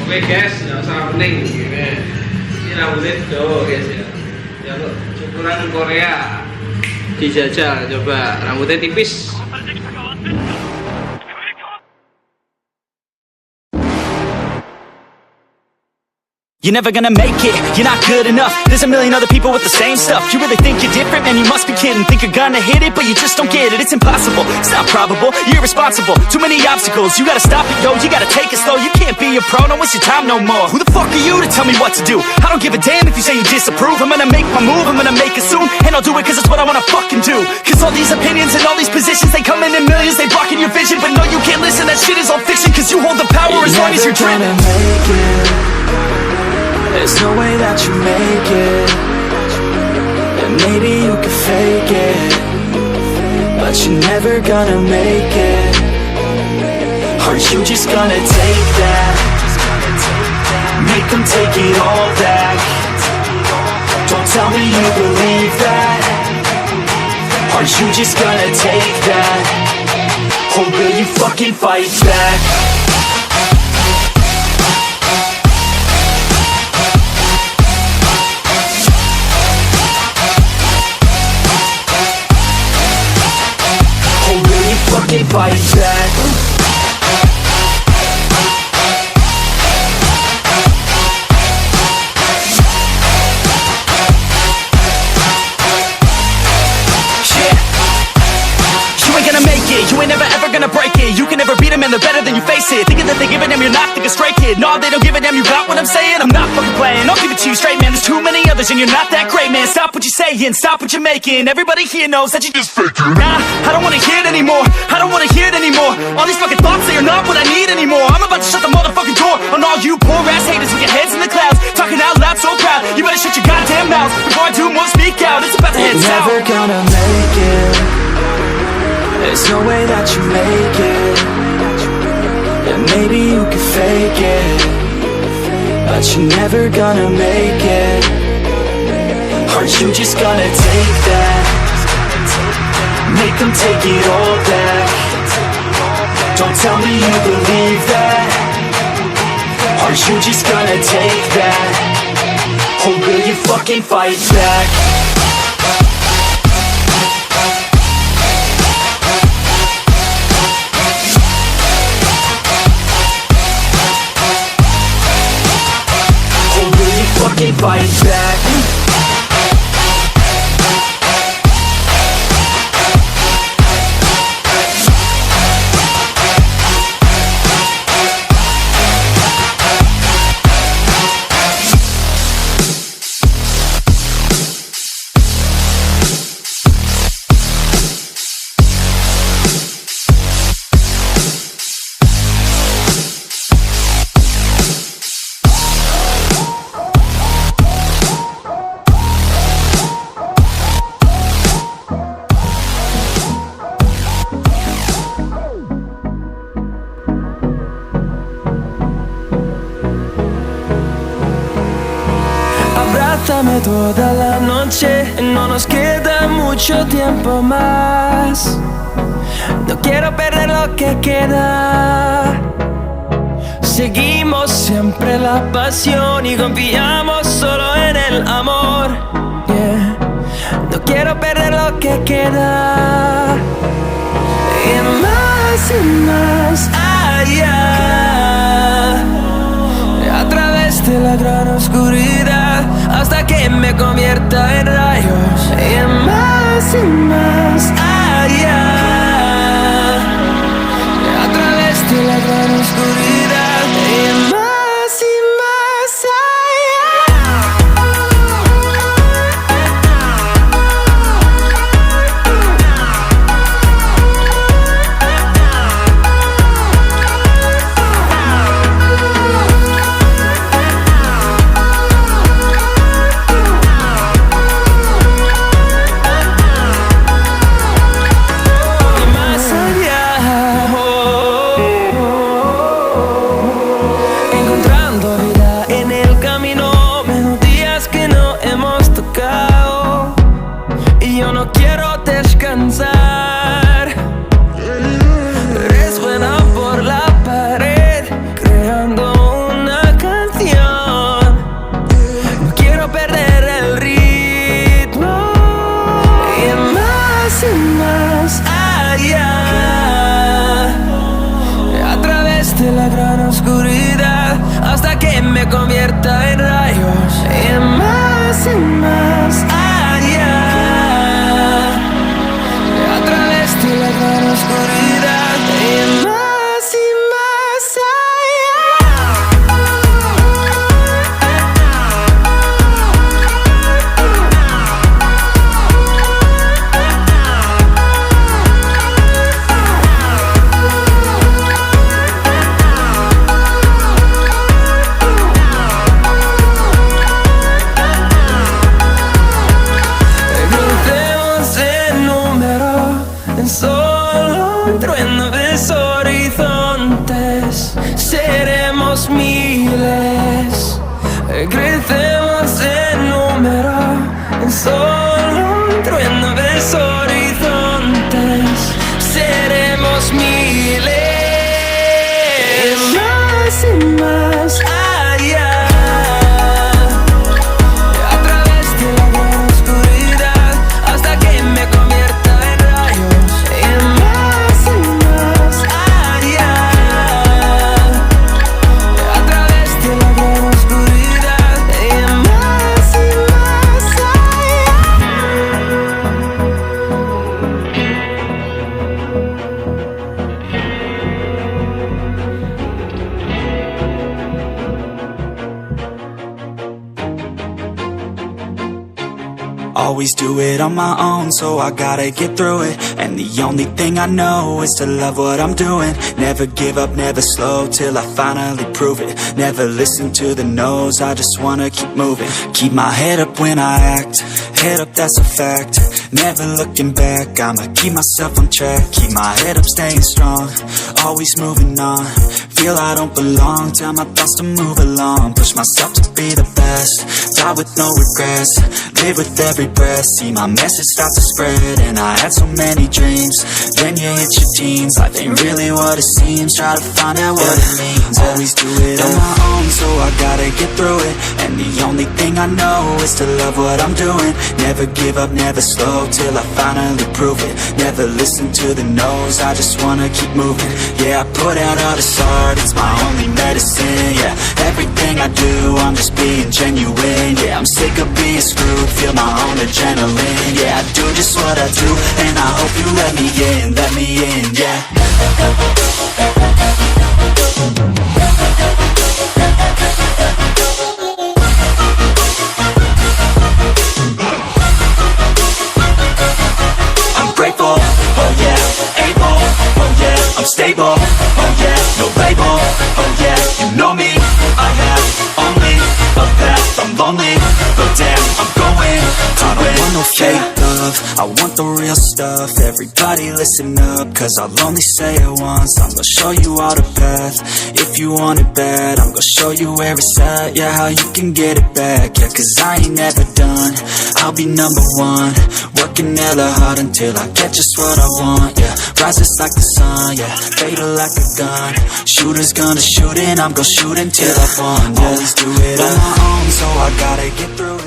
Oke guys, nggak usah pening gini. Ini rambutnya jauh guys ya. Ya untuk cukuran Korea. Dijajal, coba rambutnya tipis. You're never gonna make it, you're not good enough. There's a million other people with the same stuff. You really think you're different? Man, you must be kidding. Think you're gonna hit it, but you just don't get it. It's impossible, it's not probable, you're irresponsible. Too many obstacles, you gotta stop it, yo. You gotta take it slow, you can't be a pro. Don't waste your time no more. Who the fuck are you to tell me what to do? I don't give a damn if you say you disapprove. I'm gonna make my move, I'm gonna make it soon. And I'll do it cause it's what I wanna fucking do. Cause all these opinions and all these positions, they come in millions, they blocking your vision. But no, you can't listen, that shit is all fiction. Cause you hold the power as long as you're driven. There's no way that you make it. And maybe you can fake it, but you're never gonna make it. Are you just gonna take that? Make them take it all back. Don't tell me you believe that. Are you just gonna take that? Or will you fucking fight back? Fight back. You ain't never ever gonna break it. You can never beat them and they're better than you face it. Thinking that they give a damn, you're not thinking straight, kid. No, they don't give a damn, you got what I'm saying? I'm not fucking playing, I'll give it to you straight, man. There's too many others and you're not that great, man. Stop what you're saying, stop what you're making. Everybody here knows that you just faking. Nah, I don't wanna hear it anymore, I don't wanna hear it anymore. All these fucking thoughts, they are not what I need anymore. I'm about to shut the motherfucking door on all you poor ass haters with your heads in the clouds, talking out loud so proud. You better shut your goddamn mouth before I do more speak out. It's about to head south. You're never gonna make it. There's no way that you make it. And maybe you can fake it, but you're never gonna make it. Are you just gonna take that? Make them take it all back. Don't tell me you believe that. Are you just gonna take that? Or will you fucking fight back? Fight back. Abrázame toda la noche, no nos queda mucho tiempo más. No quiero perder lo que queda. Seguimos siempre la pasión y confiamos solo en el amor. Yeah. No quiero perder lo que queda. Y más allá, a través de la gran oscuridad, hasta que me convierta en rayos. Y más allá, a través de la gran oscuridad. Y más hasta que me convierta en rayos y más allá, a través de la gran oscuridad y más allá. Seremos miles, crecemos en número, en solo un trueno ves horizontes. Seremos miles, más y más allá, a través de la gran oscuridad, hasta que me convierta en rayos y más allá. Always do it on my own, so I gotta get through it. And the only thing I know is to love what I'm doing. Never give up, never slow, till I finally prove it. Never listen to the no's, I just wanna keep moving. Keep my head up when I act, head up, that's a fact. Never looking back, I'ma keep myself on track. Keep my head up, staying strong, always moving on. Feel I don't belong, tell my thoughts to move along. Push myself to be the best, die with no regrets. Live with every breath, see my message start to spread. And I had so many dreams, then you hit your teens. Life ain't really what it seems, try to find out what it means. Always do it on my own, so I gotta get through it. And the only thing I know is to love what I'm doing. Never give up, never slow, till I finally prove it. Never listen to the no's, I just wanna keep moving. Yeah, I put out all this art, it's my only medicine. Yeah, everything I do, I'm just being genuine. Yeah, I'm sick of being screwed, feel my own adrenaline. Yeah, I do just what I do, and I hope you let me in, yeah. I'm grateful, oh yeah, able, oh yeah, I'm stable, oh yeah, no label, oh yeah, you know me, I have only a path, I'm lonely, but damn, I'm going to I don't want no fake love, I want the real stuff. Everybody listen up, cause I'll only say it once. I'm gonna show you all the path, if you want it bad. I'm gonna show you where it's at, yeah, how you can get it back. Yeah, cause I ain't never done, I'll be number one. Working hella hard until I get just what I want, yeah. Rises like the sun, yeah, fatal like a gun. Shooter's gonna shoot and I'm gonna shoot until I won, yeah. Always do it on my own, so I gotta get through it.